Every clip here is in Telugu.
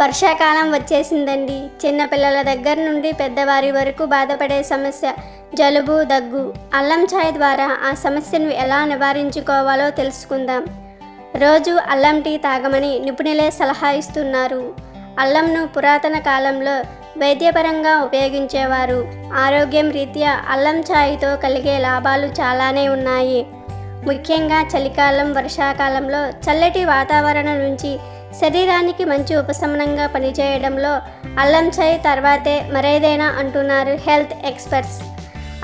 వర్షాకాలం వచ్చేసిందండి. చిన్నపిల్లల దగ్గర నుండి పెద్దవారి వరకు బాధపడే సమస్య జలుబు, దగ్గు. అల్లం ఛాయ్ ద్వారా ఆ సమస్యను ఎలా నివారించుకోవాలో తెలుసుకుందాం. రోజు అల్లం టీ తాగమని నిపుణులే సలహా ఇస్తున్నారు. అల్లంను పురాతన కాలంలో వైద్యపరంగా ఉపయోగించేవారు. ఆరోగ్యం రీత్యా అల్లం ఛాయ్తో కలిగే లాభాలు చాలానే ఉన్నాయి. ముఖ్యంగా చలికాలం, వర్షాకాలంలో చల్లటి వాతావరణం నుంచి శరీరానికి మంచి ఉపశమనంగా పనిచేయడంలో అల్లం ఛాయ్ తర్వాతే మరేదైనా అంటున్నారు హెల్త్ ఎక్స్పర్ట్స్.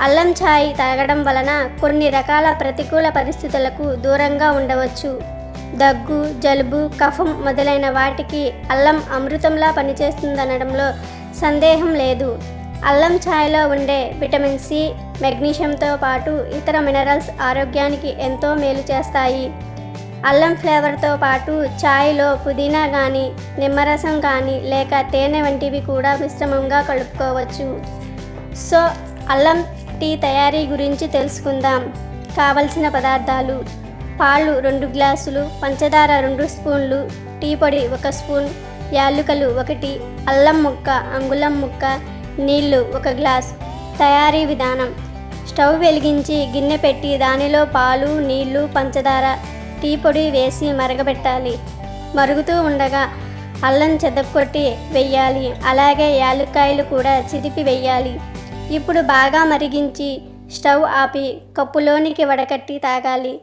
అల్లం ఛాయ్ తాగడం వలన కొన్ని రకాల ప్రతికూల పరిస్థితులకు దూరంగా ఉండవచ్చు. దగ్గు, జలుబు, కఫం మొదలైన వాటికి అల్లం అమృతంలా పనిచేస్తుందనడంలో సందేహం లేదు. అల్లం ఛాయ్లో ఉండే విటమిన్ సి, మెగ్నీషియంతో పాటు ఇతర మినరల్స్ ఆరోగ్యానికి ఎంతో మేలు చేస్తాయి. అల్లం ఫ్లేవర్తో పాటు ఛాయ్లో పుదీనా కానీ, నిమ్మరసం కానీ లేక తేనె వంటివి కూడా మిశ్రమంగా కలుపుకోవచ్చు. సో అల్లం టీ తయారీ గురించి తెలుసుకుందాం. కావలసిన పదార్థాలు: పాలు 2 గ్లాసులు, పంచదార 2 స్పూన్లు, టీ పొడి 1 స్పూన్, యాలకులు 1, అల్లం ముక్క అంగుళం ముక్క, నీళ్లు 1 గ్లాస్. తయారీ విధానం: స్టవ్ వెలిగించి గిన్నె పెట్టి దానిలో పాలు, నీళ్లు, పంచదార, టీ పొడి వేసి మరగబెట్టాలి. మరుగుతూ ఉండగా అల్లం చెదకొట్టి వెయ్యాలి. అలాగే యాలుక్కాయలు కూడా చిదిపి వెయ్యాలి. ఇప్పుడు బాగా మరిగించి స్టవ్ ఆపి కప్పులోనికి వడకట్టి తాగాలి.